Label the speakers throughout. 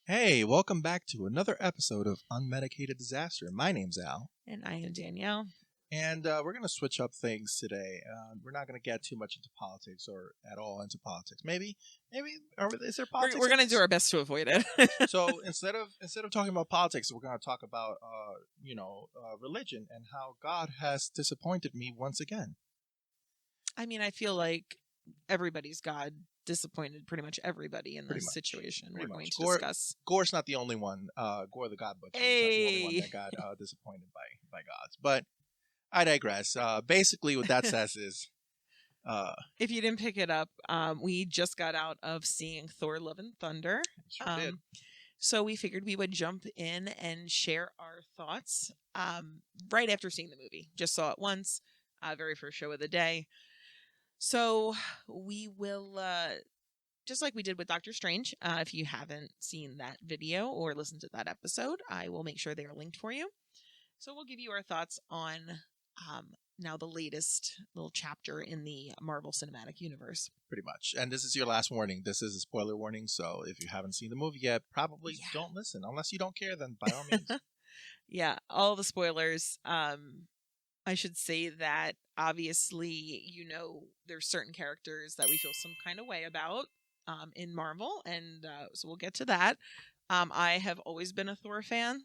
Speaker 1: Hey, welcome back to another episode of Unmedicated Disaster. My name's Al,
Speaker 2: And I am Danielle.
Speaker 1: and we're going to switch up things today. We're not going to get too much into politics or at all into politics. Maybe, is there politics?
Speaker 2: We're
Speaker 1: in
Speaker 2: going to
Speaker 1: this?
Speaker 2: do our best to avoid it.
Speaker 1: So instead of talking about politics, we're going to talk about religion and how God has disappointed me once again.
Speaker 2: I mean, I feel like everybody's God disappointed pretty much everybody in this situation we're going to discuss.
Speaker 1: Gore's not the only one. Gore the God Butcher is not the only one that got disappointed by gods. But I digress. Basically, what that says is,
Speaker 2: if you didn't pick it up, we just got out of seeing Thor: Love and Thunder.
Speaker 1: sure did.
Speaker 2: So we figured we would jump in and share our thoughts right after seeing the movie. Just saw it once, very first show of the day. So we will, just like we did with Doctor Strange, if you haven't seen that video or listened to that episode, I will make sure they are linked for you. So we'll give you our thoughts on now the latest little chapter in the Marvel Cinematic Universe.
Speaker 1: Pretty much. And this is your last warning. This is a spoiler warning, so if you haven't seen the movie yet, probably don't listen. Unless you don't care, then by all means.
Speaker 2: Yeah, all the spoilers. I should say that obviously, there's certain characters that we feel some kind of way about in Marvel, and so we'll get to that. I have always been a Thor fan.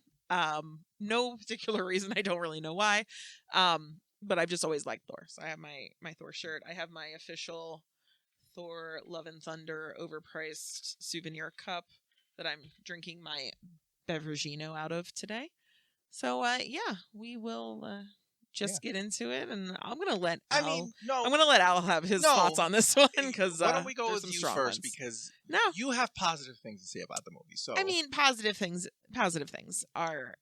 Speaker 2: No particular reason. I don't really know why. But I've just always liked Thor. So I have my Thor shirt. I have my official Thor Love and Thunder overpriced souvenir cup that I'm drinking my beveragino out of today. So we will just get into it, and I'm gonna let Al have his thoughts on this one because
Speaker 1: why don't we go with you first because you have positive things to say about the movie. So
Speaker 2: I mean, positive things are.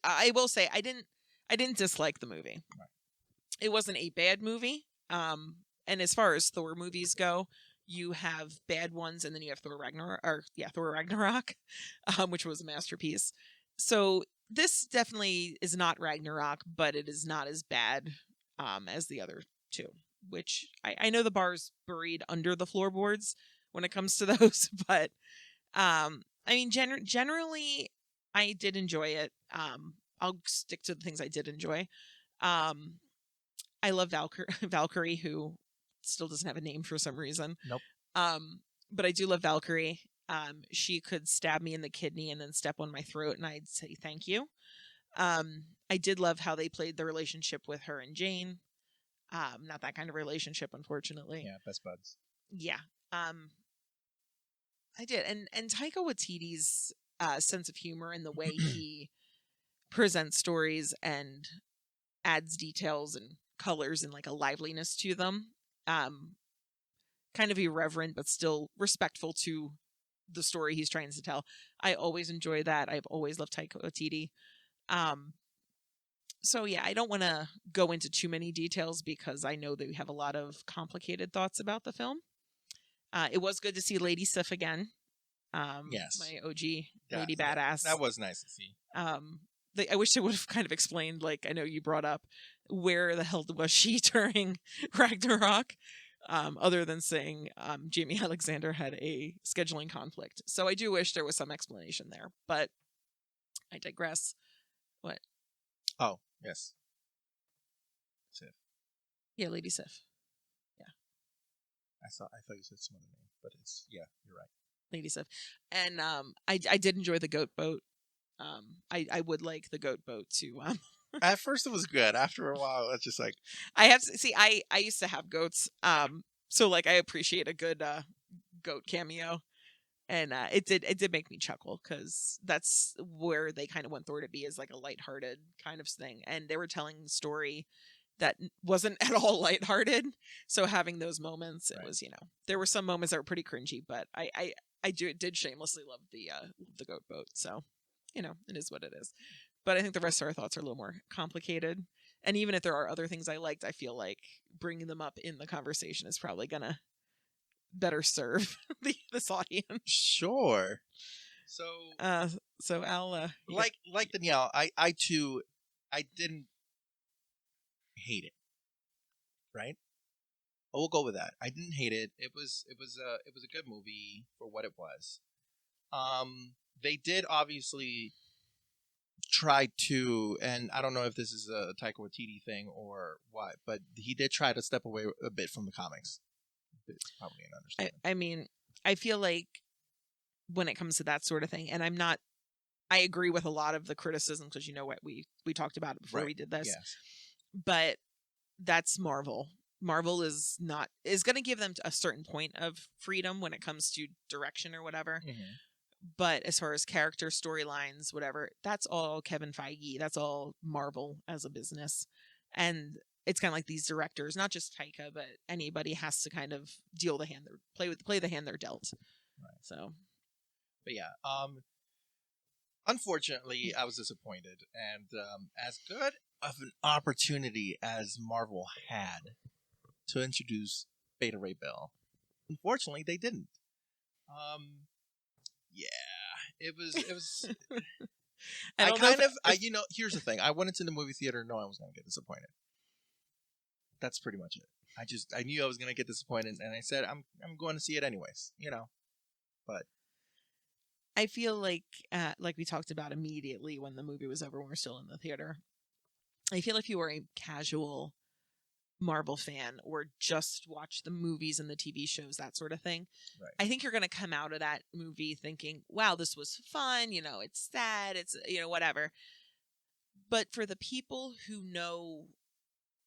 Speaker 2: I will say I didn't dislike the movie.
Speaker 1: Right.
Speaker 2: It wasn't a bad movie. And as far as Thor movies go, you have bad ones, and then you have Thor Ragnarok, which was a masterpiece. So this definitely is not Ragnarok, but it is not as bad as the other two, which I know the bar's buried under the floorboards when it comes to those, but I mean, generally, I did enjoy it. I'll stick to the things I did enjoy. I love Valkyrie, who still doesn't have a name for some reason.
Speaker 1: Nope.
Speaker 2: But I do love Valkyrie. She could stab me in the kidney and then step on my throat, and I'd say thank you. I did love how they played the relationship with her and Jane. Not that kind of relationship, unfortunately.
Speaker 1: Yeah, best buds.
Speaker 2: Yeah. I did. And Taika Waititi's sense of humor and the way he presents stories and adds details and colors and like a liveliness to them. Kind of irreverent, but still respectful to the story he's trying to tell. I always enjoy that. I've always loved Taika Waititi. So yeah, I don't want to go into too many details because I know that we have a lot of complicated thoughts about the film. It was good to see Lady Sif again.
Speaker 1: Yes.
Speaker 2: My OG Lady Badass.
Speaker 1: That was nice to see.
Speaker 2: I wish they would have kind of explained, like, I know you brought up, where the hell was she during Ragnarok? Other than saying Jamie Alexander had a scheduling conflict. So I do wish there was some explanation there, but I digress. What?
Speaker 1: Oh, yes. Sif.
Speaker 2: Yeah, Lady Sif. Yeah.
Speaker 1: I thought you said some other name, but you're right.
Speaker 2: Lady Sif. And I did enjoy the goat boat. I would like the goat boat to
Speaker 1: At first it was good. After a while it's just like
Speaker 2: I used to have goats. So like I appreciate a good goat cameo. And it did make me chuckle because that's where they kind of want Thor to be, as like a lighthearted kind of thing. And they were telling a story that wasn't at all lighthearted. So having those moments, it was, there were some moments that were pretty cringy, but I did shamelessly love the goat boat. So, it is what it is. But I think the rest of our thoughts are a little more complicated. And even if there are other things I liked, I feel like bringing them up in the conversation is probably going to better serve this audience.
Speaker 1: Sure. So
Speaker 2: Al,
Speaker 1: like Danielle, I too, I didn't hate it. Right? I will go with that. I didn't hate it. It was a good movie for what it was. they did obviously try to, and I don't know if this is a Taika Waititi thing or what, but he did try to step away a bit from the comics. It's probably an understanding.
Speaker 2: I mean, I feel like when it comes to that sort of thing, and I agree with a lot of the criticism because you know what, we talked about it before we did this.
Speaker 1: Yes.
Speaker 2: But that's Marvel. Marvel is going to give them a certain point of freedom when it comes to direction or whatever.
Speaker 1: Mm-hmm.
Speaker 2: But as far as character storylines, whatever, that's all Kevin Feige. That's all Marvel as a business. And it's kind of like these directors, not just Taika, but anybody has to kind of deal the hand they're play the hand they're dealt.
Speaker 1: Right.
Speaker 2: So,
Speaker 1: but yeah, unfortunately, I was disappointed, and as good of an opportunity as Marvel had to introduce Beta Ray Bill, unfortunately, they didn't. Yeah, it was. Here's the thing. I went into the movie theater knowing I was going to get disappointed. That's pretty much it. I knew I was going to get disappointed, and I said I'm going to see it anyways. But
Speaker 2: I feel like we talked about immediately when the movie was over when we're still in the theater. I feel if you were a casual Marvel fan or just watch the movies and the TV shows, that sort of thing,
Speaker 1: right.
Speaker 2: I think you're going to come out of that movie thinking, wow, this was fun. It's sad. It's, whatever. But for the people who know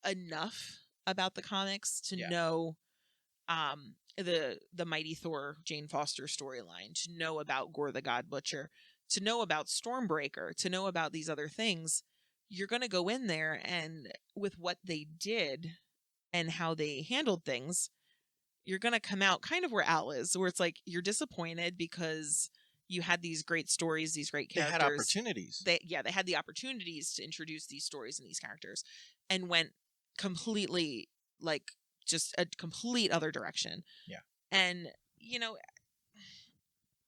Speaker 2: enough about the comics to know the Mighty Thor Jane Foster storyline, to know about Gore the God Butcher, to know about Stormbreaker, to know about these other things, you're going to go in there and with what they did and how they handled things, you're going to come out kind of where Al is, where it's like you're disappointed because you had these great stories, these great characters.
Speaker 1: They had opportunities.
Speaker 2: They had the opportunities to introduce these stories and these characters and went completely just a complete other direction.
Speaker 1: Yeah.
Speaker 2: And,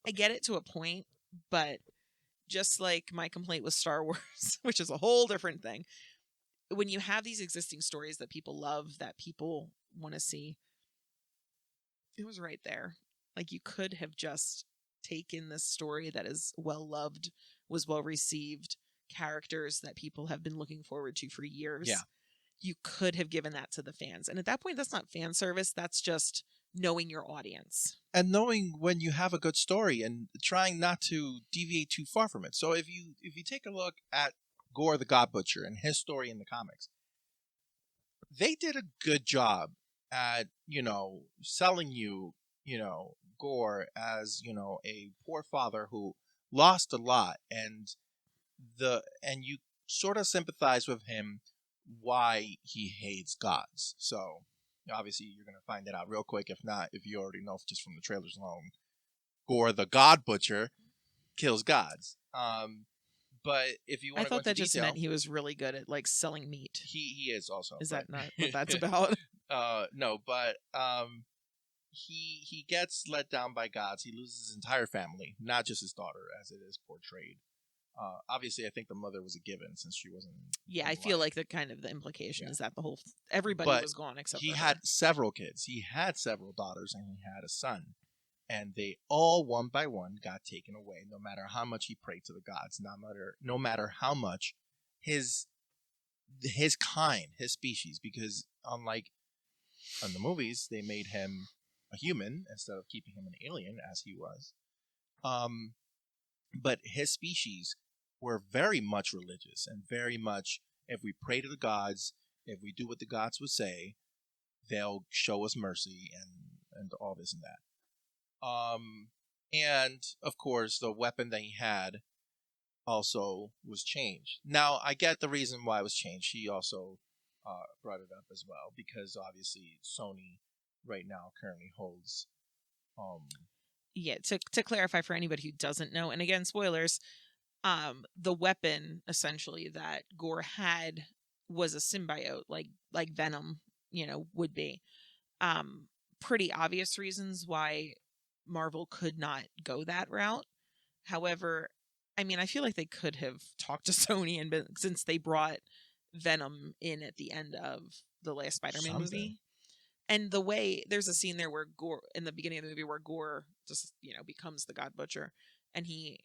Speaker 2: I get it to a point, but just like my complaint with Star Wars, which is a whole different thing, when you have these existing stories that people love, that people want to see, it was right there. Like you could have just taken this story that is well loved, was well received, characters that people have been looking forward to for years.
Speaker 1: Yeah.
Speaker 2: You could have given that to the fans. And at that point, that's not fan service. That's just knowing your audience.
Speaker 1: And knowing when you have a good story and trying not to deviate too far from it. So if you take a look at Gore the God Butcher and his story in the comics, they did a good job at, selling you, Gore as, a poor father who lost a lot and you sort of sympathize with him why he hates gods. So obviously you're going to find that out real quick. If not, if you already know just from the trailers alone, Gore the God Butcher kills gods. But if you want
Speaker 2: I
Speaker 1: to go
Speaker 2: thought that
Speaker 1: into
Speaker 2: just
Speaker 1: detail,
Speaker 2: meant he was really good at selling meat.
Speaker 1: He is also.
Speaker 2: Is that not what that's about?
Speaker 1: No, but he gets let down by gods. He loses his entire family, not just his daughter, as it is portrayed. Obviously, I think the mother was a given since she wasn't.
Speaker 2: Yeah, I feel like the implication is that everybody was gone except
Speaker 1: he
Speaker 2: for
Speaker 1: had
Speaker 2: her.
Speaker 1: several kids. He had several daughters, and he had a son. And they all, one by one, got taken away. No matter how much he prayed to the gods, no matter how much his kind, his species, because unlike in the movies, they made him a human instead of keeping him an alien as he was. But his species were very much religious and very much, if we pray to the gods, if we do what the gods would say, they'll show us mercy and all this and that. And of course, the weapon that he had also was changed. Now, I get the reason why it was changed. He also brought it up as well, because obviously Sony right now currently holds.
Speaker 2: Yeah, to clarify for anybody who doesn't know, and again, spoilers, the weapon essentially that Gore had was a symbiote, like Venom, would be. Pretty obvious reasons why Marvel could not go that route. However, I mean, I feel like they could have talked to Sony since they brought Venom in at the end of the last Spider-Man movie. And the way there's a scene there where Gore in the beginning of the movie where Gore just, becomes the God Butcher and he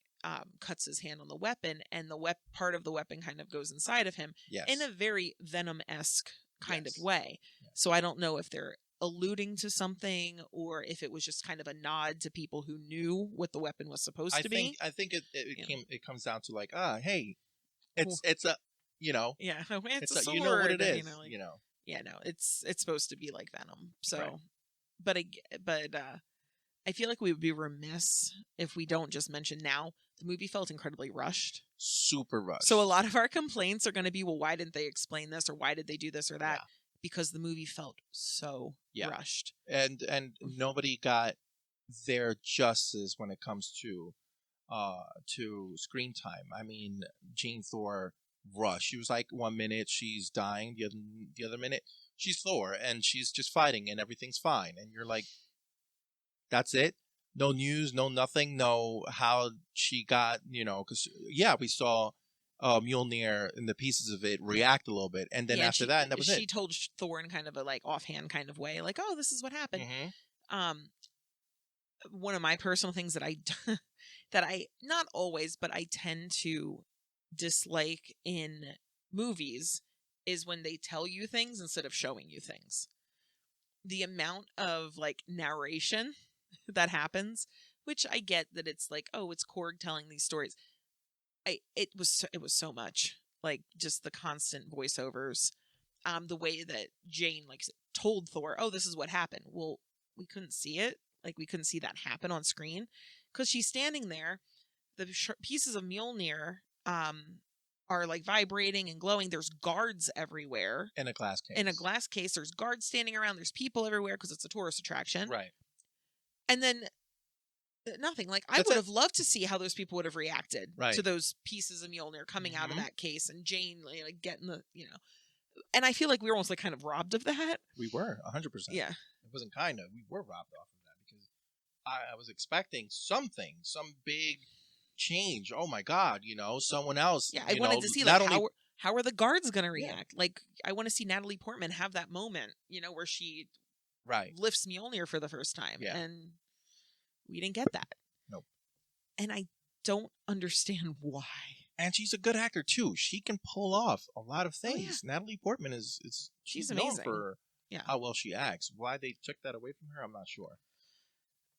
Speaker 2: cuts his hand on the weapon, and the part of the weapon kind of goes inside of him in a
Speaker 1: Yes.
Speaker 2: very Venom-esque kind of
Speaker 1: Yes.
Speaker 2: way.
Speaker 1: Yes.
Speaker 2: So I don't know if they're alluding to something or if it was just kind of a nod to people who knew what the weapon was supposed to be.
Speaker 1: I think it comes down to like, hey,
Speaker 2: Cool.
Speaker 1: it's a, you know,
Speaker 2: Yeah, it's a sword.
Speaker 1: you know what it is,
Speaker 2: Like,
Speaker 1: you know.
Speaker 2: yeah, no, it's supposed to be like Venom. So,
Speaker 1: Right.
Speaker 2: but I feel like we would be remiss if we don't just mention now the movie felt incredibly rushed.
Speaker 1: Super rushed.
Speaker 2: So a lot of our complaints are going to be, well, why didn't they explain this or why did they do this or that?
Speaker 1: Yeah.
Speaker 2: Because the movie felt so rushed.
Speaker 1: And nobody got their justice when it comes to screen time. I mean, Jane Thor rush. She was like 1 minute she's dying, the other minute she's Thor and she's just fighting and everything's fine. And you're like, that's it? No news, no nothing, no how she got, because we saw Mjolnir and the pieces of it react a little bit, and then after that, and that was it.
Speaker 2: She told Thor in kind of a like offhand kind of way, like, "Oh, this is what happened."
Speaker 1: Mm-hmm.
Speaker 2: One of my personal things that that I not always, but I tend to dislike in movies is when they tell you things instead of showing you things. The amount of like narration that happens, which I get that it's like, oh, it's Korg telling these stories. It was so much, like just the constant voiceovers, the way that Jane like told Thor, oh, this is what happened. Well, we couldn't see it, like we couldn't see that happen on screen because she's standing there. The pieces of Mjolnir are like vibrating and glowing. There's guards everywhere
Speaker 1: in a glass case.
Speaker 2: There's guards standing around. There's people everywhere because it's a tourist attraction.
Speaker 1: Right.
Speaker 2: And then nothing. Like I would have loved to see how those people would have reacted to those pieces of Mjolnir coming out of that case and Jane like getting the, and I feel like we were almost like kind of robbed of that.
Speaker 1: We were 100%.
Speaker 2: Yeah.
Speaker 1: It wasn't kind of, we were robbed off of that because I was expecting some big change. Oh my God, someone else.
Speaker 2: Yeah, I wanted to see like how are the guards going to react? Yeah. Like I want to see Natalie Portman have that moment, where she lifts Mjolnir for the first time, and we didn't get that.
Speaker 1: Nope.
Speaker 2: And I don't understand why.
Speaker 1: And she's a good actor too. She can pull off a lot of things. Oh, yeah. Natalie Portman she's amazing known for how well she acts. Why they took that away from her, I'm not sure.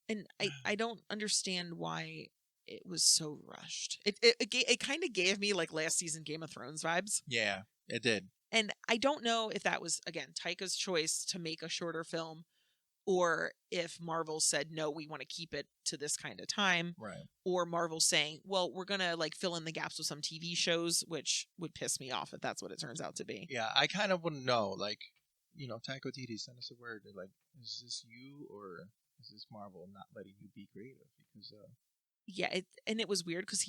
Speaker 2: And I don't understand why it was so rushed. It kind of gave me like last season Game of Thrones vibes.
Speaker 1: Yeah, it did.
Speaker 2: And I don't know if that was, again, Taika's choice to make a shorter film or if Marvel said, no, we want to keep it to this kind of time.
Speaker 1: Right.
Speaker 2: Or Marvel saying, well, we're going to like fill in the gaps with some TV shows, which would piss me off if that's what it turns out to be.
Speaker 1: Yeah, I kind of wouldn't know. Like, Taika Waititi, send us a word. Like, is this you or is this Marvel not letting you be creative? Because
Speaker 2: yeah, it was weird because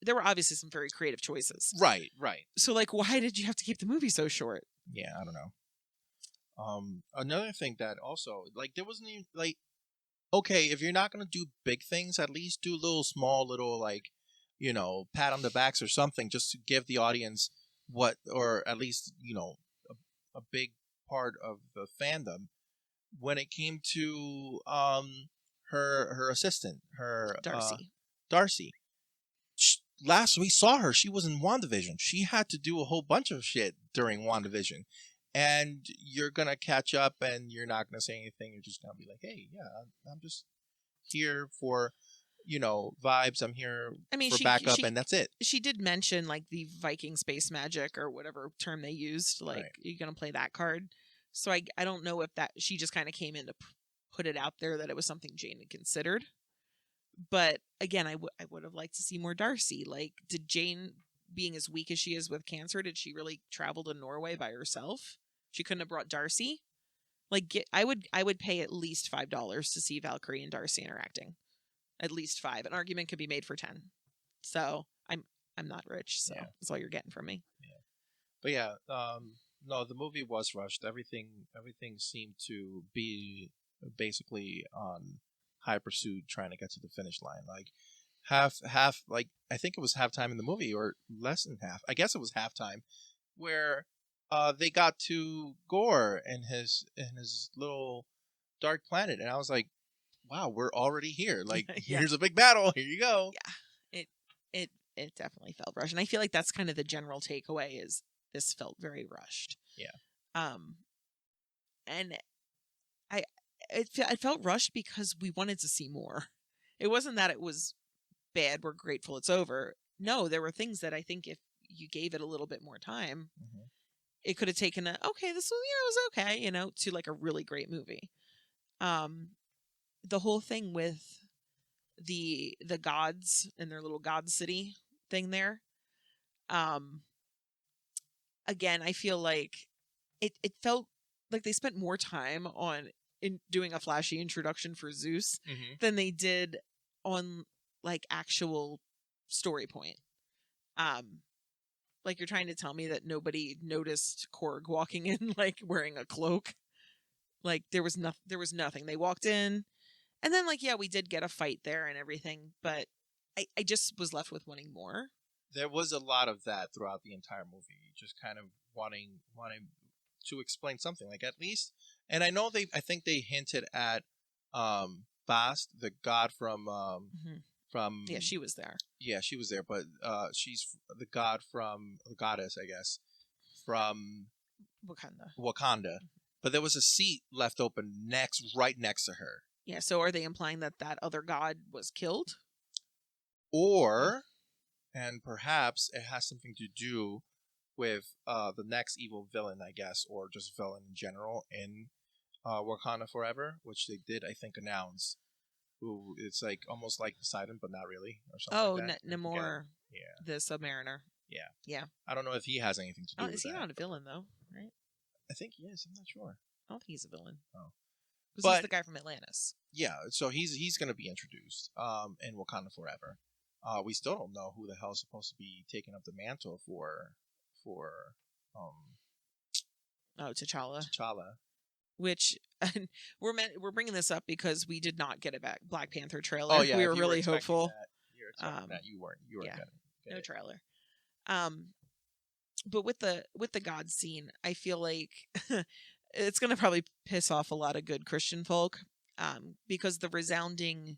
Speaker 2: there were obviously some very creative choices.
Speaker 1: Right.
Speaker 2: So like, why did you have to keep the movie so short?
Speaker 1: Yeah, I don't know. Another thing that also, like, there wasn't even, like, okay, if you're not going to do big things, at least do small little, like, pat on the backs or something just to give the audience or at least, a big part of the fandom when it came to, her assistant, her Darcy. Last we saw her, she was in WandaVision. She had to do a whole bunch of shit during WandaVision. And you're going to catch up and you're not going to say anything. You're just going to be like, hey, yeah, I'm just here for, vibes. I'm here for backup and that's it.
Speaker 2: She did mention like the Viking space magic or whatever term they used. Like, you're going to play that card. So I don't know if she just kind of came in to put it out there that it was something Jane had considered. But again, I would have liked to see more Darcy. Like, did Jane, being as weak as she is with cancer, did she really travel to Norway by herself? She couldn't have brought Darcy. Like, I would pay at least $5 to see Valkyrie and Darcy interacting. At least $5. An argument could be made for 10. So I'm not rich, so that's all you're getting from me.
Speaker 1: Yeah. But yeah, no, the movie was rushed. Everything seemed to be basically on high pursuit, trying to get to the finish line. Like half, like I think it was halftime in the movie, or less than half. I guess it was halftime, where they got to Gore and his little dark planet, and I was like, wow, we're already here. Like, here's a big battle. Here you go.
Speaker 2: Yeah, it definitely felt rushed. And I feel like that's kind of the general takeaway is this felt very rushed.
Speaker 1: Yeah.
Speaker 2: And it felt rushed because we wanted to see more. It wasn't that it was bad, we're grateful it's over. No, there were things that I think if you gave it a little bit more time, it could have taken okay, this was, it was okay, to like a really great movie. The whole thing with the gods and their little god city thing there. Again, I feel like it felt like they spent more time on doing a flashy introduction for Zeus than they did on like actual story point. Like you're trying to tell me that nobody noticed Korg walking in like wearing a cloak. Like there was nothing. They walked in, and then like yeah, we did get a fight there and everything, but I just was left with wanting more.
Speaker 1: There was a lot of that throughout the entire movie, just kind of wanting to explain something, like at least. And I think they hinted at Bast, the god from
Speaker 2: yeah, she was there.
Speaker 1: Yeah, she was there, but she's the goddess, I guess, from Wakanda. But there was a seat left open right next to her.
Speaker 2: Yeah, so are they implying that other god was killed?
Speaker 1: Or, and perhaps it has something to do with the next evil villain, I guess, or just villain in general in Wakanda Forever, which they did, I think, announce. Who it's like almost like Poseidon, but not really, or something like that.
Speaker 2: Namor, the Submariner. Yeah.
Speaker 1: I don't know if he has anything to do with that.
Speaker 2: Is he not a villain though? Right?
Speaker 1: I think he is. I'm not sure.
Speaker 2: I don't think he's a villain.
Speaker 1: Oh,
Speaker 2: because he's the guy from Atlantis.
Speaker 1: Yeah, so he's going to be introduced in Wakanda Forever. We still don't know who the hell is supposed to be taking up the mantle for
Speaker 2: T'Challa.
Speaker 1: T'Challa.
Speaker 2: Which we're bringing this up because we did not get a Black Panther trailer.
Speaker 1: Oh yeah,
Speaker 2: we were really hopeful.
Speaker 1: You weren't getting
Speaker 2: no trailer. But with the God scene, I feel like it's gonna probably piss off a lot of good Christian folk, because the resounding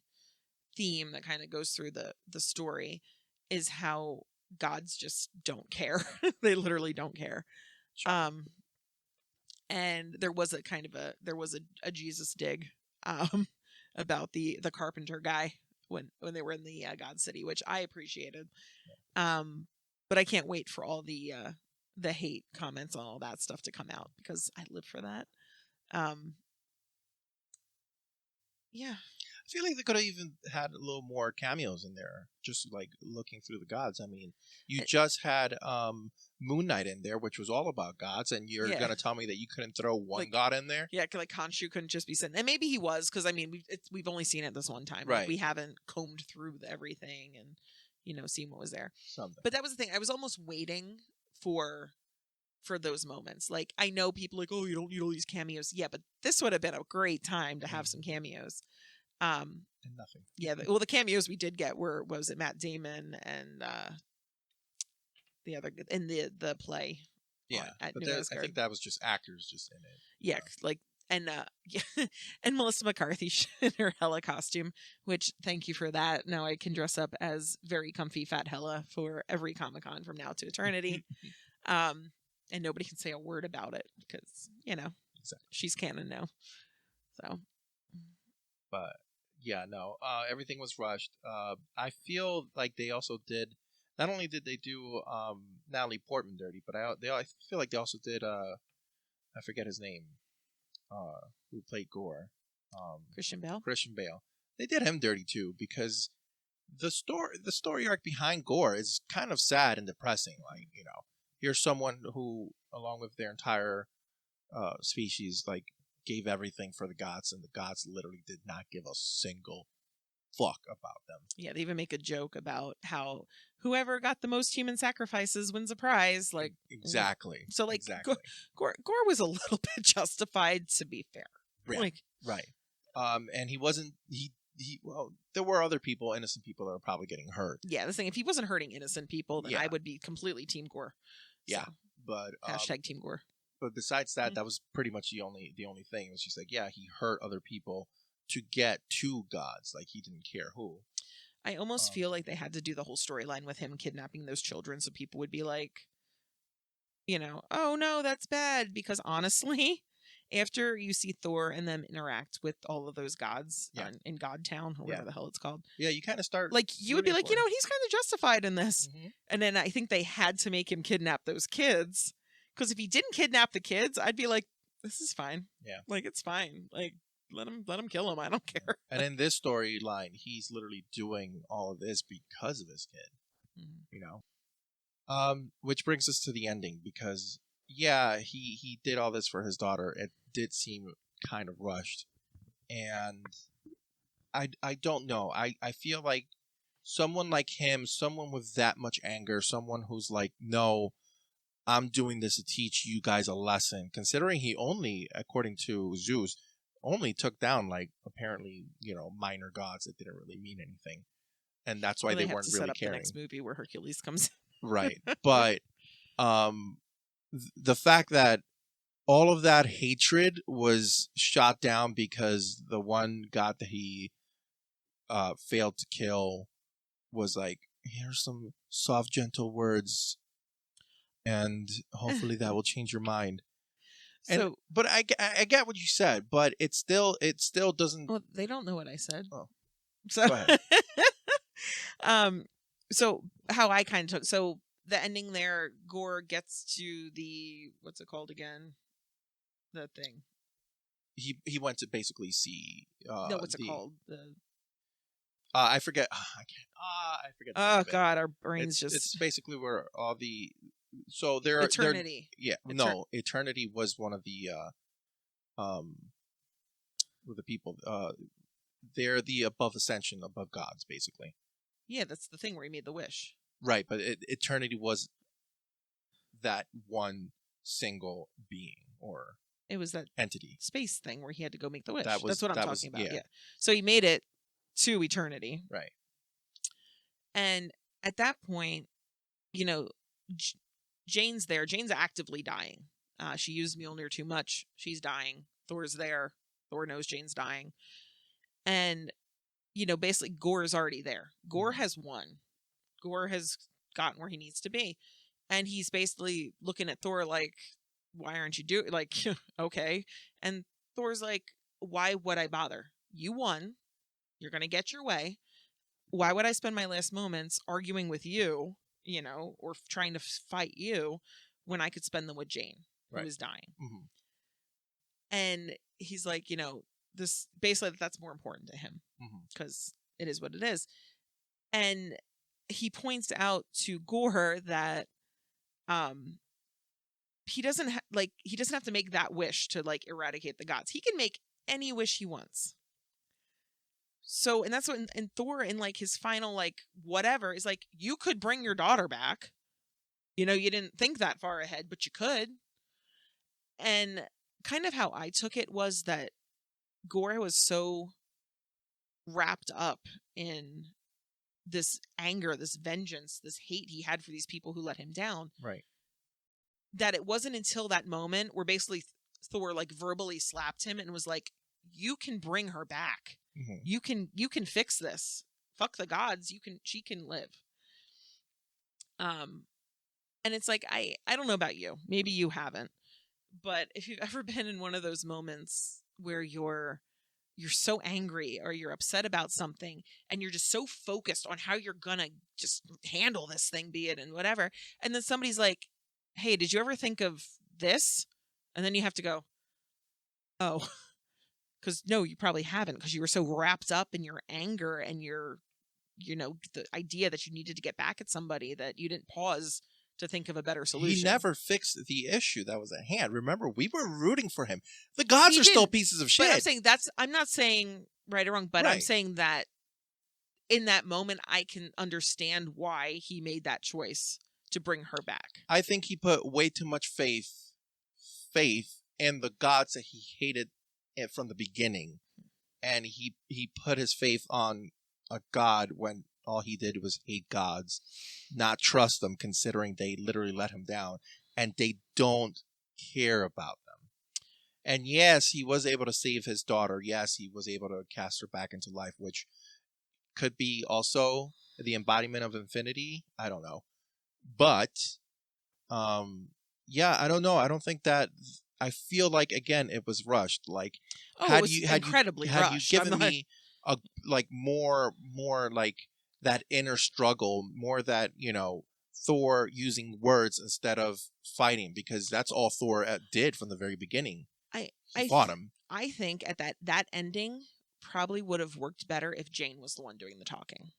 Speaker 2: theme that kind of goes through the story is how gods just don't care. They literally don't care. Sure. And there was a Jesus dig about the carpenter guy when they were in the God City, which I appreciated. But I can't wait for all the hate comments on all that stuff to come out because I live for that. Yeah.
Speaker 1: I feel like they could have even had a little more cameos in there, just like looking through the gods. I mean, you just had Moon Knight in there, which was all about gods, and you're going to tell me that you couldn't throw one god in there?
Speaker 2: Yeah, like Khonshu couldn't just be sitting. And maybe he was, because, I mean, we've only seen it this one time.
Speaker 1: Right.
Speaker 2: Like, we haven't combed through everything and, seen what was there.
Speaker 1: Something.
Speaker 2: But that was the thing. I was almost waiting for those moments. Like, I know people like, oh, you don't need all these cameos. Yeah, but this would have been a great time to have some cameos.
Speaker 1: And nothing.
Speaker 2: Yeah, the cameos we did get was it Matt Damon and the other in the play.
Speaker 1: Yeah, but I think that was just actors just in it.
Speaker 2: Yeah, like and and Melissa McCarthy in her Hela costume, which thank you for that. Now I can dress up as very comfy fat Hela for every Comic-Con from now to eternity. And nobody can say a word about it because
Speaker 1: exactly.
Speaker 2: She's canon now. So,
Speaker 1: but. Yeah, no. Everything was rushed. I feel like they also did. Not only did they do Natalie Portman dirty, but I feel like they also did. I forget his name. Who played Gore?
Speaker 2: Christian Bale.
Speaker 1: Christian Bale. They did him dirty too because the story arc behind Gore is kind of sad and depressing. Like here's someone who, along with their entire species, like. Gave everything for the gods, and the gods literally did not give a single fuck about them.
Speaker 2: Yeah, they even make a joke about how whoever got the most human sacrifices wins a prize. Like
Speaker 1: exactly.
Speaker 2: So, like,
Speaker 1: exactly.
Speaker 2: Gore was a little bit justified, to be fair.
Speaker 1: Yeah, right. And he wasn't. Well, there were other people, innocent people, that were probably getting hurt.
Speaker 2: Yeah, the thing, if he wasn't hurting innocent people, then I would be completely Team Gore. So,
Speaker 1: yeah, but
Speaker 2: hashtag Team Gore.
Speaker 1: But besides that, that was pretty much the only thing. It was just like, yeah, he hurt other people to get to gods. Like, he didn't care who.
Speaker 2: I almost feel like they had to do the whole storyline with him kidnapping those children so people would be like, oh no, that's bad. Because honestly, after you see Thor and them interact with all of those gods in God Town, or whatever the hell it's called.
Speaker 1: Yeah, you kind of start
Speaker 2: like, you would be like, he's kind of justified in this. Mm-hmm. And then I think they had to make him kidnap those kids. Because if he didn't kidnap the kids, I'd be like, this is fine.
Speaker 1: Yeah.
Speaker 2: Like, it's fine. Like, let him kill him. I don't care.
Speaker 1: And in this storyline, he's literally doing all of this because of his kid. Mm-hmm. Which brings us to the ending, because he did all this for his daughter. It did seem kind of rushed, and I don't know. I feel like someone like him, someone with that much anger, someone who's like, no, I'm doing this to teach you guys a lesson, considering he only, according to Zeus, only took down, like, apparently, minor gods that didn't really mean anything. And that's why they weren't really caring.
Speaker 2: The next movie where Hercules comes in.
Speaker 1: Right. But the fact that all of that hatred was shot down because the one god that he failed to kill was like, here's some soft, gentle words, and hopefully that will change your mind. But I get what you said, but it still doesn't.
Speaker 2: Well, they don't know what I said.
Speaker 1: Oh,
Speaker 2: so
Speaker 1: go ahead.
Speaker 2: So how I kind of took the ending there, Gore gets to the, what's it called again? The thing.
Speaker 1: He went to basically see.
Speaker 2: No, what's it called?
Speaker 1: I forget. I forget.
Speaker 2: Oh God, our brains
Speaker 1: It's basically where all the. So there are
Speaker 2: Eternity.
Speaker 1: Eternity was one of the with the people. They're the above ascension, above gods, basically.
Speaker 2: Yeah, that's the thing where he made the wish.
Speaker 1: Right, but Eternity was that one single being, or
Speaker 2: it was that
Speaker 1: entity
Speaker 2: space thing where he had to go make the wish. That's what I'm talking about. Yeah. So he made it to Eternity.
Speaker 1: Right.
Speaker 2: And at that point, Jane's there. Jane's actively dying. She used Mjolnir too much. She's dying. Thor's there. Thor knows Jane's dying. And, basically Gore is already there. Gore has won. Gore has gotten where he needs to be. And he's basically looking at Thor like, why aren't you doing, like, okay. And Thor's like, why would I bother? You won. You're going to get your way. Why would I spend my last moments arguing with you, or trying to fight you when I could spend them with Jane, who is dying? Mm-hmm. And he's like, this basically that's more important to him because it is what it is. And he points out to Gore that he doesn't have to make that wish to like eradicate the gods. He can make any wish he wants. So, and that's what, and Thor in like his final, like, whatever is like, you could bring your daughter back. You didn't think that far ahead, but you could. And kind of how I took it was that Gore was so wrapped up in this anger, this vengeance, this hate he had for these people who let him down.
Speaker 1: Right.
Speaker 2: That it wasn't until that moment where basically Thor like verbally slapped him and was like, you can bring her back. Mm-hmm. You can fix this. Fuck the gods. She can live. And it's like, I don't know about you. Maybe you haven't. But if you've ever been in one of those moments where you're so angry or you're upset about something and you're just so focused on how you're gonna just handle this thing, be it and whatever, and then somebody's like, hey, did you ever think of this? And then you have to go, oh, because no, you probably haven't, because you were so wrapped up in your anger and your, the idea that you needed to get back at somebody that you didn't pause to think of a better solution.
Speaker 1: He never fixed the issue that was at hand. Remember, we were rooting for him. The gods are still pieces of shit.
Speaker 2: But I'm saying I'm not saying right or wrong, but I'm saying that in that moment, I can understand why he made that choice to bring her back.
Speaker 1: I think he put way too much faith in the gods that he hated from the beginning. And he put his faith on a god when all he did was hate gods, not trust them, considering they literally let him down and they don't care about them. And yes, he was able to save his daughter. Yes, he was able to cast her back into life, which could be also the embodiment of infinity. I don't know, but yeah, I don't know. I don't think that. I feel like again it was rushed. Like
Speaker 2: Oh, it was incredibly
Speaker 1: had you
Speaker 2: rushed.
Speaker 1: given me a like more like that inner struggle, more that Thor using words instead of fighting, because that's all Thor did from the very beginning.
Speaker 2: I
Speaker 1: He fought him.
Speaker 2: I think at that ending probably would have worked better if Jane was the one doing the talking.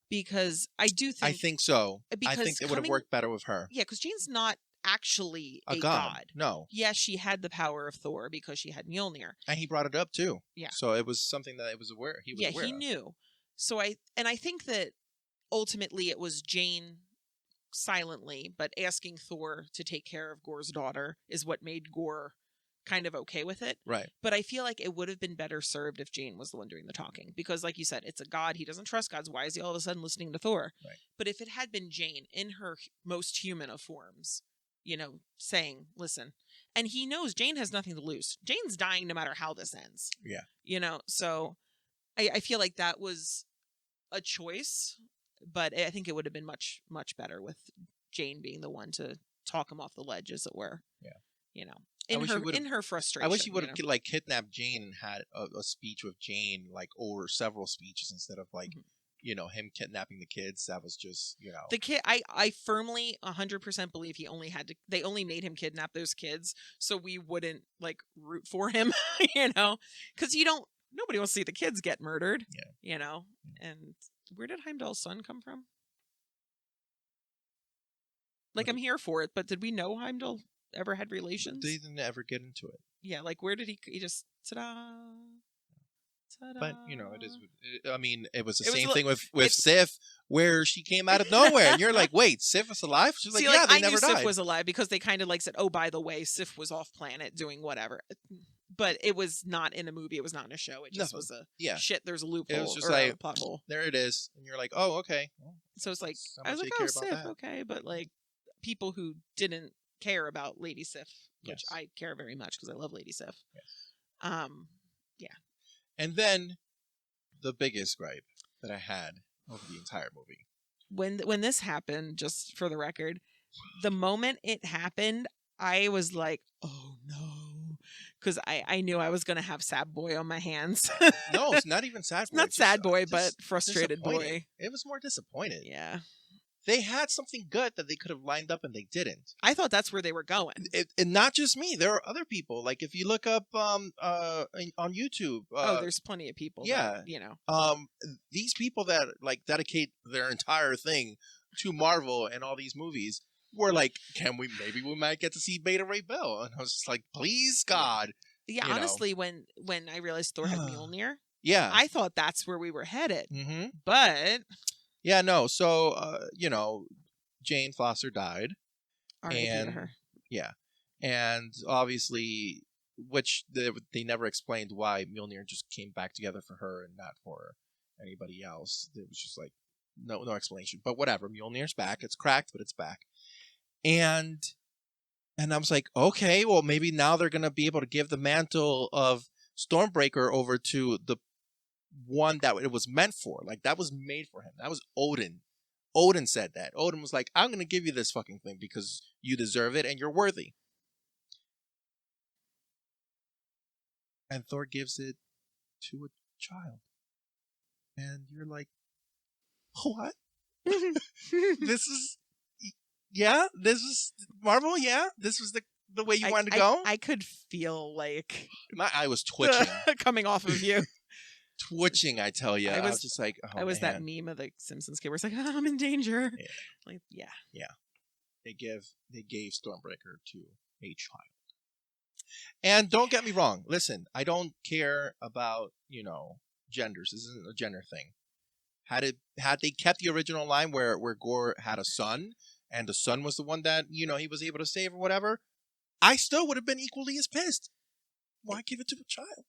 Speaker 2: Because I do think
Speaker 1: I think so. I
Speaker 2: because
Speaker 1: think it would have worked better with her.
Speaker 2: Yeah, because Jane's not actually
Speaker 1: A
Speaker 2: a
Speaker 1: god. No.
Speaker 2: Yes, she had the power of Thor because she had Mjolnir.
Speaker 1: And he brought it up too.
Speaker 2: Yeah.
Speaker 1: So it was something that he was aware
Speaker 2: he
Speaker 1: of.
Speaker 2: knew. So I think that ultimately it was Jane silently, but asking Thor to take care of Gorr's daughter is what made Gorr kind of okay with it.
Speaker 1: Right.
Speaker 2: But I feel like it would have been better served if Jane was the one doing the talking. Because like you said, it's a god. He doesn't trust gods. Why is he all of a sudden listening to Thor?
Speaker 1: Right.
Speaker 2: But if it had been Jane in her most human of forms, saying, listen, and he knows Jane has nothing to lose. Jane's dying no matter how this ends.
Speaker 1: Yeah.
Speaker 2: So I feel like that was a choice, but I think it would have been much, much better with Jane being the one to talk him off the ledge, as it were.
Speaker 1: Yeah.
Speaker 2: In her frustration.
Speaker 1: I wish he would have like kidnapped Jane and had a speech with Jane, like over several speeches instead of like, him kidnapping the kids. That was just,
Speaker 2: the kid. I firmly 100% believe they only made him kidnap those kids so we wouldn't like root for him, because nobody wants to see the kids get murdered.
Speaker 1: Yeah.
Speaker 2: And where did Heimdall's son come from? Like, I'm here for it, but did we know Heimdall ever had relations?
Speaker 1: They didn't ever get into it.
Speaker 2: Yeah, like where did he just ta-da?
Speaker 1: But it is. I mean, it was the same thing with Sif, where she came out of nowhere, and you're like, "Wait, Sif is alive?" She's like, "Yeah, they never died."
Speaker 2: Sif was alive because they kind of like said, "Oh, by the way, Sif was off planet doing whatever." But it was not in a movie. It was not in a show. It just was shit. There's a loophole.
Speaker 1: It was just
Speaker 2: or
Speaker 1: like
Speaker 2: a plot hole.
Speaker 1: There it is, and you're like, "Oh, okay." Well,
Speaker 2: so it's like I was like, "Oh, Sif, okay," but like people who didn't care about Lady Sif, which I care very much because I love Lady Sif.
Speaker 1: Yes.
Speaker 2: Yeah.
Speaker 1: And then the biggest gripe that I had over the entire movie.
Speaker 2: When this happened, just for the record, the moment it happened, I was like, "Oh no," because I knew I was gonna have sad boy on my hands.
Speaker 1: No, it's not even sad boy.
Speaker 2: It's not sad boy, but frustrated boy.
Speaker 1: It was more disappointed.
Speaker 2: Yeah.
Speaker 1: They had something good that they could have lined up and they didn't.
Speaker 2: I thought that's where they were going.
Speaker 1: And not just me. There are other people. Like if you look up on YouTube.
Speaker 2: There's plenty of people.
Speaker 1: Yeah.
Speaker 2: That,
Speaker 1: these people that like dedicate their entire thing to Marvel and all these movies were like, maybe we might get to see Beta Ray Bill. And I was just like, please God.
Speaker 2: Yeah, honestly, when I realized Thor had Mjolnir, I thought that's where we were headed.
Speaker 1: Mm-hmm.
Speaker 2: But
Speaker 1: yeah, no. So, Jane Foster died.
Speaker 2: And her.
Speaker 1: Yeah. And obviously, which they never explained why Mjolnir just came back together for her and not for anybody else. It was just like, no explanation. But whatever, Mjolnir's back. It's cracked, but it's back. And I was like, okay, well, maybe now they're going to be able to give the mantle of Stormbreaker over to the one that it was meant for. Like, that was made for him. That was Odin. Odin said that. Odin was like, I'm going to give you this fucking thing because you deserve it and you're worthy. And Thor gives it to a child. And you're like, what? This is Marvel, this was the way you wanted to go?
Speaker 2: I could feel like
Speaker 1: my eye was twitching.
Speaker 2: Coming off of you.
Speaker 1: Twitching, I tell you. I was just like, oh,
Speaker 2: I was
Speaker 1: man.
Speaker 2: That meme of the Simpsons kid where it's like, I'm in danger.
Speaker 1: Yeah.
Speaker 2: Like, yeah.
Speaker 1: They gave Stormbreaker to a child. And don't get me wrong. Listen, I don't care about, genders. This isn't a gender thing. Had they kept the original line where Gorr had a son and the son was the one that, he was able to save or whatever, I still would have been equally as pissed. Why give it to a child?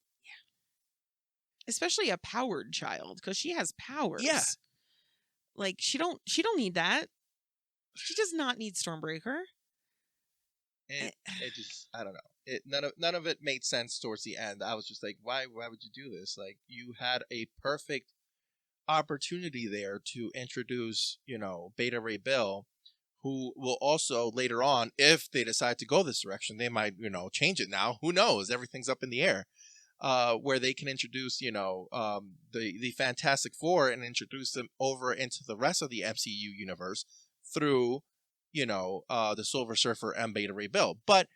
Speaker 2: Especially a powered child, because she has powers.
Speaker 1: Yeah.
Speaker 2: Like, she don't need that. She does not need Stormbreaker.
Speaker 1: It just, I don't know. None of it made sense towards the end. I was just like, why would you do this? Like, you had a perfect opportunity there to introduce, Beta Ray Bill, who will also later on, if they decide to go this direction, they might, change it now. Who knows? Everything's up in the air. Where they can introduce, the Fantastic Four and introduce them over into the rest of the MCU universe through, the Silver Surfer and Beta Ray Bill. But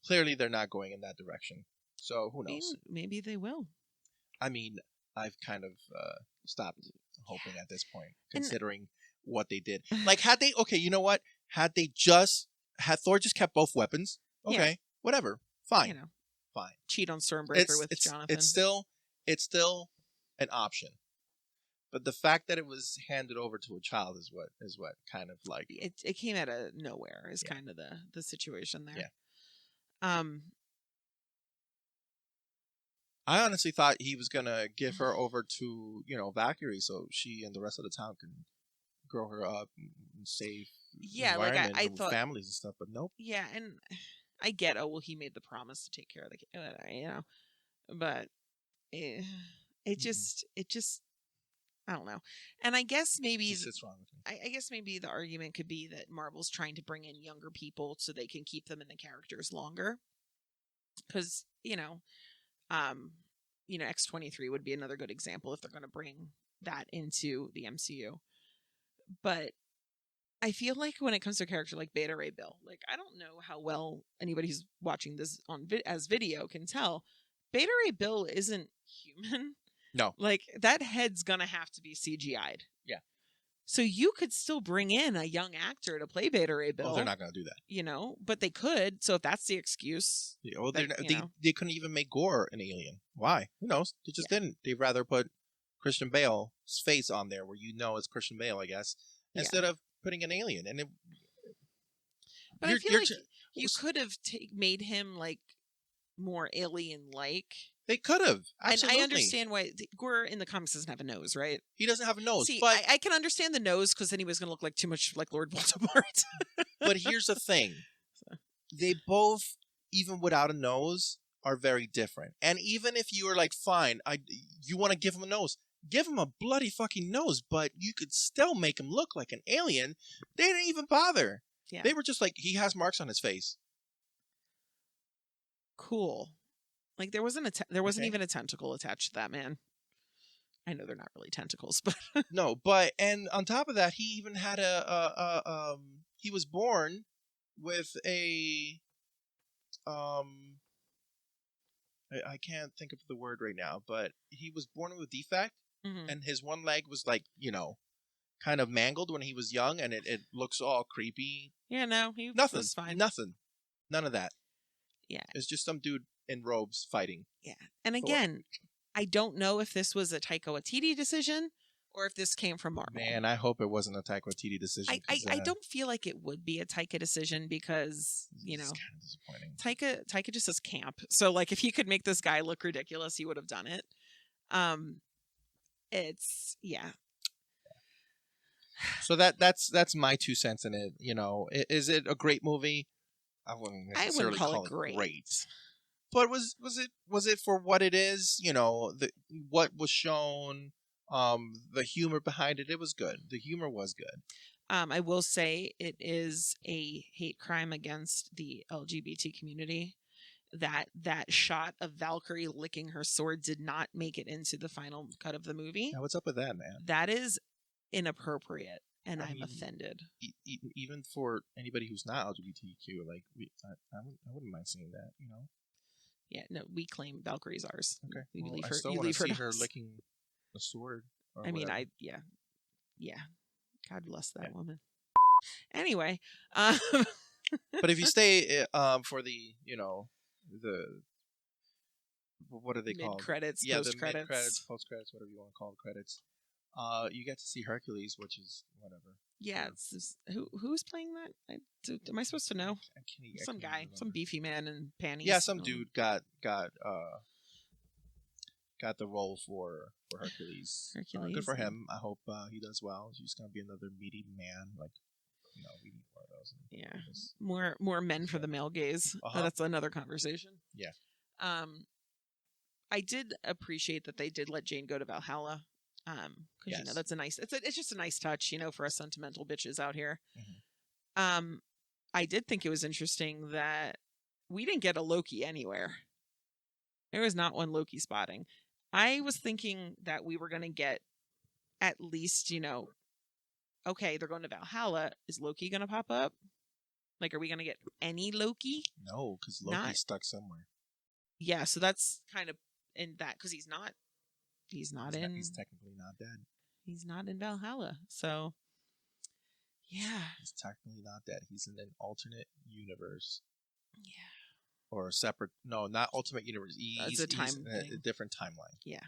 Speaker 1: clearly they're not going in that direction. So who knows?
Speaker 2: Maybe they will.
Speaker 1: I mean, I've kind of stopped hoping at this point, considering what they did. Like, had they, okay, you know what? Had Thor just kept both weapons, okay, whatever, fine, fine.
Speaker 2: Cheat on Stormbreaker with Jonathan.
Speaker 1: It's still an option. But the fact that it was handed over to a child is what kind of like
Speaker 2: it came out of nowhere is kind of the situation there.
Speaker 1: Yeah. I honestly thought he was gonna give her over to, Valkyrie so she and the rest of the town can grow her up and save environment
Speaker 2: I thought
Speaker 1: families and stuff, but nope.
Speaker 2: Yeah, and I get, he made the promise to take care of the kid, but it just I don't know. And I guess maybe
Speaker 1: it's wrong with me.
Speaker 2: I guess maybe the argument could be that Marvel's trying to bring in younger people so they can keep them in the characters longer. Because, X-23 would be another good example if they're going to bring that into the MCU. But I feel like when it comes to a character like Beta Ray Bill, like, I don't know how well anybody who's watching this as video can tell, Beta Ray Bill isn't human.
Speaker 1: No.
Speaker 2: Like, that head's gonna have to be CGI'd.
Speaker 1: Yeah.
Speaker 2: So you could still bring in a young actor to play Beta Ray Bill.
Speaker 1: Well, they're not gonna do that.
Speaker 2: But they could. So if that's the excuse.
Speaker 1: Yeah, well, they couldn't even make Gore an alien. Why? Who knows? They just didn't. They'd rather put Christian Bale's face on there where it's Christian Bale, I guess, instead of putting an alien. And
Speaker 2: but I feel like you could have made him like more alien-like.
Speaker 1: They could have. Absolutely.
Speaker 2: And I understand why Gore in the comics doesn't have a nose, right?
Speaker 1: He doesn't have a nose.
Speaker 2: See,
Speaker 1: but
Speaker 2: I can understand the nose because then he was going to look like too much like Lord Voldemort.
Speaker 1: But here's the thing. They both, even without a nose, are very different. And even if you were like, fine, you want to give him a nose, give him a bloody fucking nose, but you could still make him look like an alien. They didn't even bother. Yeah. They were just like, he has marks on his face.
Speaker 2: Cool. Like, there wasn't even a tentacle attached to that man. I know they're not really tentacles, but
Speaker 1: no. And on top of that, he even had he was born with a I can't think of the word right now, but he was born with a defect, and his one leg was like, kind of mangled when he was young, and it looks all creepy.
Speaker 2: Yeah, no, he was fine.
Speaker 1: Nothing. None of that.
Speaker 2: Yeah.
Speaker 1: It's just some dude in robes fighting.
Speaker 2: Yeah. And again, I don't know if this was a Taika Waititi decision or if this came from Marvel.
Speaker 1: Man, I hope it wasn't a Taika Waititi decision.
Speaker 2: I don't feel like it would be a Taika decision because,
Speaker 1: it's kind of disappointing.
Speaker 2: Taika just says camp. So, like, if he could make this guy look ridiculous, he would have done it.
Speaker 1: So that's my 2 cents in it. Is it a great movie? I wouldn't necessarily call it great. But was it for what it is? What was shown, the humor behind it. It was good. The humor was good.
Speaker 2: I will say it is a hate crime against the LGBT community. That shot of Valkyrie licking her sword did not make it into the final cut of the movie.
Speaker 1: Now, what's up with that, man?
Speaker 2: That is inappropriate, and I'm offended.
Speaker 1: Even for anybody who's not LGBTQ, like I wouldn't mind seeing that.
Speaker 2: Yeah, no, we claim Valkyrie's ours.
Speaker 1: Okay,
Speaker 2: I
Speaker 1: still want to see her licking a sword.
Speaker 2: I mean, yeah. God bless that woman. Anyway,
Speaker 1: but if you stay for the what are they called?
Speaker 2: Mid-credits,
Speaker 1: yeah,
Speaker 2: post-credits.
Speaker 1: The mid-credits, post-credits, whatever you want to call the credits. You get to see Hercules, which is whatever.
Speaker 2: Yeah, who's playing that? Am I supposed to know? Some guy, some beefy man in panties.
Speaker 1: Yeah, some dude got the role for Hercules. Good for him. I hope he does well. He's gonna be another meaty man, like we need more of those.
Speaker 2: Yeah, more men for the male gaze. That's another conversation.
Speaker 1: Yeah.
Speaker 2: I did appreciate that they did let Jane go to Valhalla. Because
Speaker 1: Yes.
Speaker 2: that's a nice. It's just a nice touch, for us sentimental bitches out here.
Speaker 1: Mhm.
Speaker 2: I did think it was interesting that we didn't get a Loki anywhere. There was not one Loki spotting. I was thinking that we were going to get at least, okay, they're going to Valhalla. Is Loki going to pop up? Like, are we going to get any Loki?
Speaker 1: No, because
Speaker 2: Not-
Speaker 1: Loki's stuck somewhere.
Speaker 2: Yeah, so that's kind of in that because he's not
Speaker 1: He's technically not dead.
Speaker 2: he's not in Valhalla. So yeah,
Speaker 1: He's technically not dead. He's in an alternate universe.
Speaker 2: yeah,
Speaker 1: Or a separate, no, not ultimate universe.
Speaker 2: It's a time
Speaker 1: in a
Speaker 2: thing.
Speaker 1: different timeline.
Speaker 2: Yeah.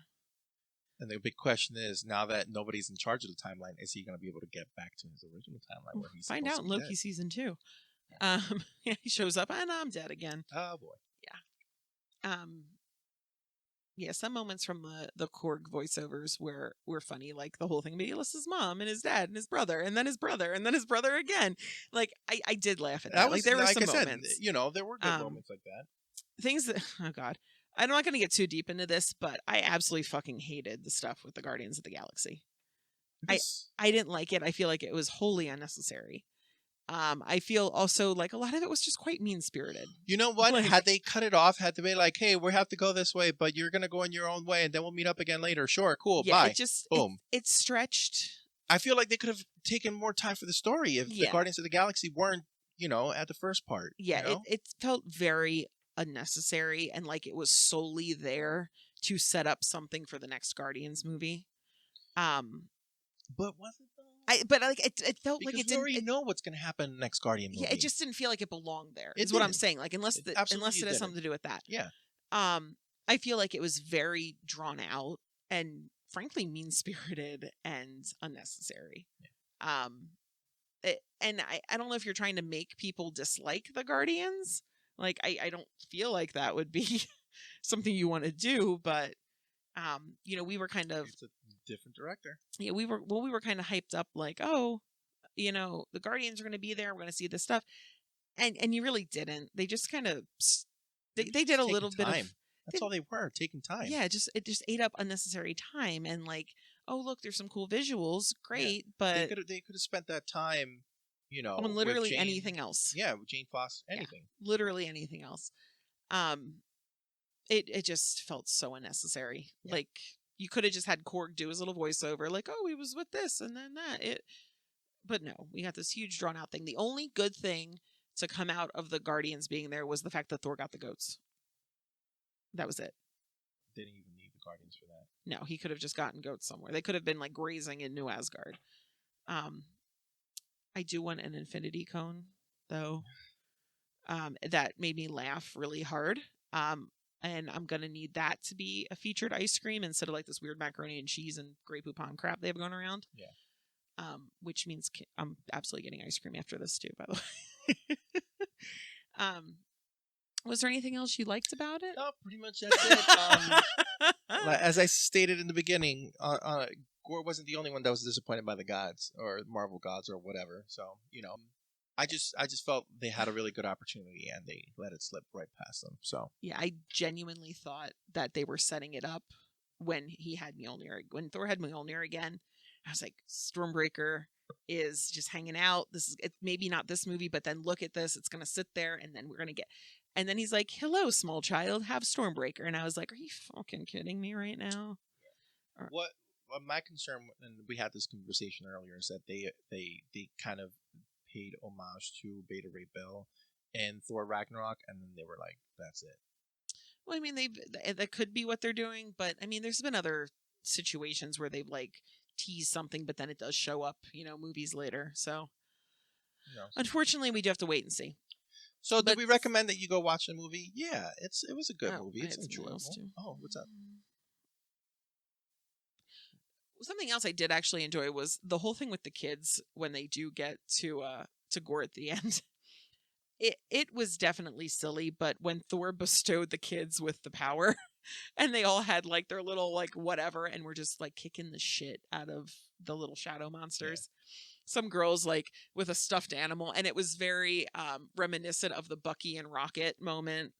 Speaker 1: And the big question is, now that nobody's in charge of the timeline, is he going to be able to get back to his original timeline where he's
Speaker 2: Find out in Loki season 2. Yeah, he shows up and I'm dead again.
Speaker 1: Oh boy.
Speaker 2: Yeah, some moments from the Korg voiceovers were funny, like the whole thing being Melissa's mom and his dad and his brother and then his brother and then his brother again. Like I did laugh at that. Like there were
Speaker 1: like
Speaker 2: some
Speaker 1: I said,
Speaker 2: moments.
Speaker 1: there were good moments like that.
Speaker 2: Things that oh god. I'm not going to get too deep into this, but I absolutely fucking hated the stuff with the Guardians of the Galaxy. I didn't like it. I feel like it was wholly unnecessary. I feel also like a lot of it was just quite mean-spirited.
Speaker 1: You know what?
Speaker 2: Like,
Speaker 1: had they cut it off, had they be like, hey, we have to go this way, but you're going to go in your own way, and then we'll meet up again later. Sure, cool,
Speaker 2: yeah,
Speaker 1: bye.
Speaker 2: It just,
Speaker 1: boom.
Speaker 2: It stretched.
Speaker 1: I feel like they could have taken more time for the story if the Guardians of the Galaxy weren't, at the first part.
Speaker 2: Yeah, it felt very unnecessary and like it was solely there to set up something for the next Guardians movie.
Speaker 1: But was it though?
Speaker 2: But like it felt
Speaker 1: because
Speaker 2: like it
Speaker 1: we already know what's going to happen in the next Guardian movie.
Speaker 2: Yeah, it just didn't feel like it belonged there.
Speaker 1: Is
Speaker 2: what I'm saying. Like unless it has
Speaker 1: didn't.
Speaker 2: something to do with that.
Speaker 1: Yeah.
Speaker 2: I feel like it was very drawn out and frankly mean-spirited and unnecessary. Yeah. And I don't know if you're trying to make people dislike the Guardians. Like I don't feel like that would be something you want to do, but we were kind of
Speaker 1: it's a different director.
Speaker 2: Yeah, we were kind of hyped up like, oh, the Guardians are going to be there. We're going to see this stuff. And you really didn't. They just kind of they did a little bit of
Speaker 1: That's all they were, taking time.
Speaker 2: Yeah, it just ate up unnecessary time and like, oh look, there's some cool visuals, great, but
Speaker 1: they could have spent that time,
Speaker 2: on literally anything else.
Speaker 1: Yeah, with Jane Foster, anything.
Speaker 2: Yeah, literally anything else. It just felt so unnecessary. Yeah. Like you could have just had Korg do his little voiceover, like, oh, he was with this and then that. But no, we got this huge drawn out thing. The only good thing to come out of the Guardians being there was the fact that Thor got the goats. That was it.
Speaker 1: They didn't even need the Guardians for that.
Speaker 2: No, he could have just gotten goats somewhere. They could have been like grazing in New Asgard. I do want an infinity cone though. That made me laugh really hard. And I'm going to need that to be a featured ice cream instead of like this weird macaroni and cheese and Grey Poupon crap they have going around.
Speaker 1: Yeah.
Speaker 2: Which means I'm absolutely getting ice cream after this too, by the way. Was there anything else you liked about it?
Speaker 1: No, pretty much that's it. As I stated in the beginning, Gore wasn't the only one that was disappointed by the gods or Marvel gods or whatever. So, I just felt they had a really good opportunity and they let it slip right past them. So
Speaker 2: yeah, I genuinely thought that they were setting it up when when Thor had Mjolnir again. I was like, Stormbreaker is just hanging out. It's maybe not this movie, but then look at this. It's gonna sit there, and then we're gonna get. And then he's like, "Hello, small child, have Stormbreaker." And I was like, "Are you fucking kidding me right now?"
Speaker 1: What my concern, and we had this conversation earlier, is that they kind of paid homage to Beta Ray Bill and Thor Ragnarok, and then they were like, "That's it."
Speaker 2: Well, I mean, that could be what they're doing, but I mean, there's been other situations where they've like teased something, but then it does show up, movies later. So, unfortunately, we do have to wait and see.
Speaker 1: So, do we recommend that you go watch the movie? Yeah, it was a good movie. It's enjoyable. Oh, what's up?
Speaker 2: Something else I did actually enjoy was the whole thing with the kids when they do get to Gore at the end. It was definitely silly, but when Thor bestowed the kids with the power and they all had like their little like whatever and were just like kicking the shit out of the little shadow monsters. Yeah. Some girls like with a stuffed animal, and it was very reminiscent of the Bucky and Rocket moment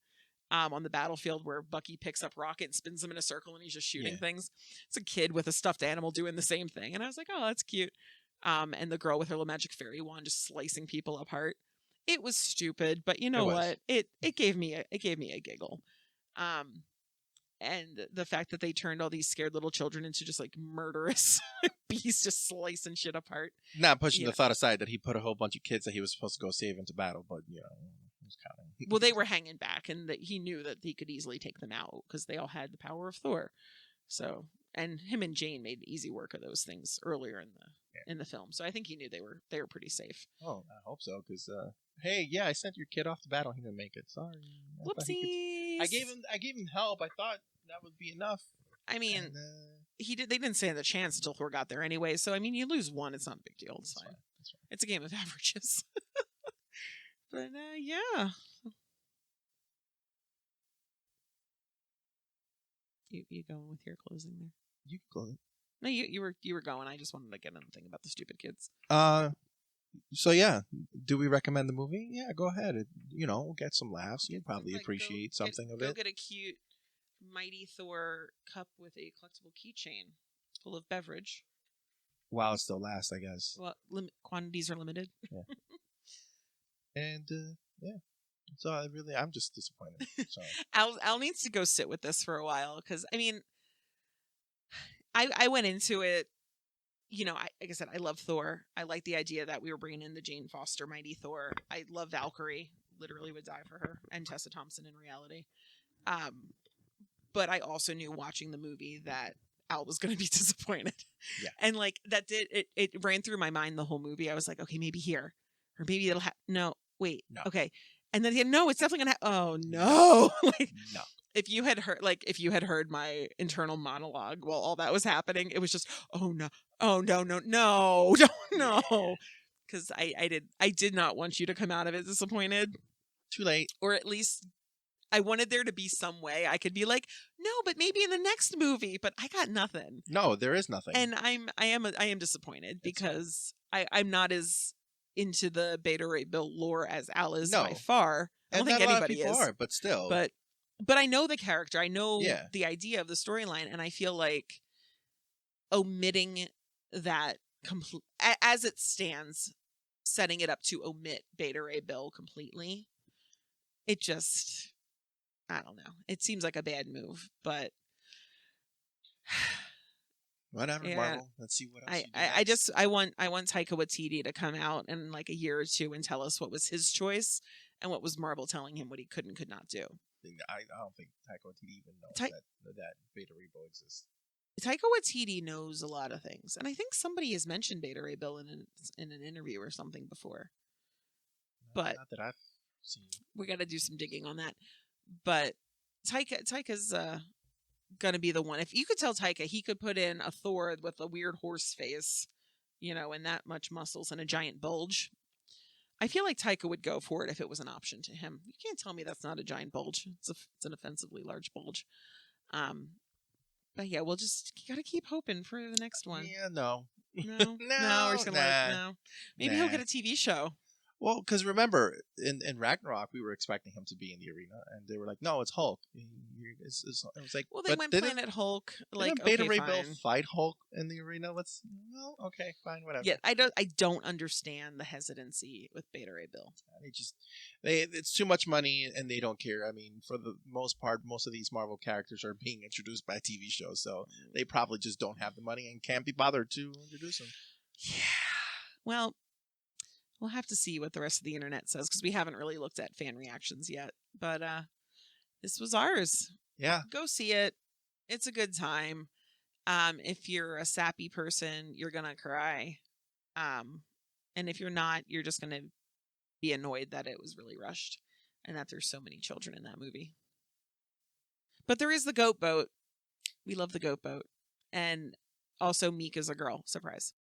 Speaker 2: on the battlefield where Bucky picks up Rocket and spins him in a circle and he's just shooting
Speaker 1: Yeah.
Speaker 2: things. It's a kid with a stuffed animal doing the same thing. And I was like, oh, that's cute. And the girl with her little magic fairy wand just slicing people apart. It was stupid, but you know what? It gave me a giggle. And the fact that they turned all these scared little children into just like murderous beasts, just slicing shit apart.
Speaker 1: Not pushing the thought aside that he put a whole bunch of kids that he was supposed to go save into battle, but he was kind of.
Speaker 2: Well, they were hanging back, and that he knew that he could easily take them out because they all had the power of Thor. So, and him and Jane made easy work of those things earlier in the film. So I think he knew they were pretty safe.
Speaker 1: Oh, I hope so, because hey, I sent your kid off to battle. He didn't make it. Sorry.
Speaker 2: Whoopsies.
Speaker 1: I gave him help. I thought that would be enough.
Speaker 2: I mean, they didn't stand a chance until Thor got there anyway. So I mean, you lose one, it's not a big deal. It's fine.
Speaker 1: That's fine.
Speaker 2: It's a game of averages. But yeah. You going with your closing there?
Speaker 1: You can close it.
Speaker 2: No, you were going. I just wanted to get another thing about the stupid kids.
Speaker 1: So yeah, do we recommend the movie? Yeah, go ahead. We'll get some laughs. You'll probably appreciate something of it.
Speaker 2: Go get a cute Mighty Thor cup with a collectible keychain full of beverage.
Speaker 1: While it still lasts, I guess.
Speaker 2: Well, quantities are limited.
Speaker 1: Yeah. And yeah. So I'm just disappointed. So
Speaker 2: Al needs to go sit with this for a while because I mean, I went into it. Like I said, I love Thor. I like the idea that we were bringing in the Jane Foster Mighty Thor. I love Valkyrie. Literally would die for her, and Tessa Thompson in reality. But I also knew watching the movie that Al was going to be disappointed.
Speaker 1: Yeah.
Speaker 2: And like that it ran through my mind the whole movie. I was like, okay, maybe here, or maybe it'll no, wait, no. Okay. And then no, it's definitely going to oh no. Like,
Speaker 1: no.
Speaker 2: If you had heard my internal monologue while all that was happening, it was just, oh no, no, because I did not want you to come out of it disappointed.
Speaker 1: Too late.
Speaker 2: Or at least I wanted there to be some way I could be like, no, but maybe in the next movie. But I got nothing.
Speaker 1: No, there is nothing.
Speaker 2: And I am disappointed because I'm not as into the Beta Ray Bill lore as Al is by far. I don't think anybody is.
Speaker 1: But still.
Speaker 2: But I know the character. I know the idea of the storyline, and I feel like omitting that as it stands, setting it up to omit Beta Ray Bill completely. It just, I don't know. It seems like a bad move, but
Speaker 1: whatever. Yeah. Marvel. Let's see what else.
Speaker 2: I want Taika Waititi to come out in like a year or two and tell us what was his choice and what was Marvel telling him what he could and could not do.
Speaker 1: I don't think Taika Waititi even knows that Beta Ray Bill exists.
Speaker 2: Taika Waititi knows a lot of things, and I think somebody has mentioned Beta Ray Bill in an interview or something before. But
Speaker 1: not that I've seen.
Speaker 2: We got to do some digging on that. But Taika's gonna be the one. If you could tell Taika, he could put in a Thor with a weird horse face, and that much muscles and a giant bulge. I feel like Taika would go for it if it was an option to him. You can't tell me that's not a giant bulge. It's an offensively large bulge. But yeah, we'll just gotta keep hoping for the next one.
Speaker 1: Yeah, no.
Speaker 2: No, we're just gonna no. Maybe he'll get a TV show.
Speaker 1: Well, because remember, in Ragnarok, we were expecting him to be in the arena, and they were like, "No, it's Hulk." It was like,
Speaker 2: well, they went Planet Hulk. Like,
Speaker 1: Beta Ray Bill fight Hulk in the arena? Okay, fine, whatever.
Speaker 2: Yeah, I don't understand the hesitancy with Beta Ray Bill.
Speaker 1: It's too much money, and they don't care. I mean, for the most part, most of these Marvel characters are being introduced by TV shows, so they probably just don't have the money and can't be bothered to introduce them.
Speaker 2: Yeah. Well, we'll have to see what the rest of the internet says because we haven't really looked at fan reactions yet. But this was ours.
Speaker 1: Yeah.
Speaker 2: Go see it. It's a good time. If you're a sappy person, you're going to cry. And if you're not, you're just going to be annoyed that it was really rushed and that there's so many children in that movie. But there is the goat boat. We love the goat boat. And also Meek is a girl. Surprise.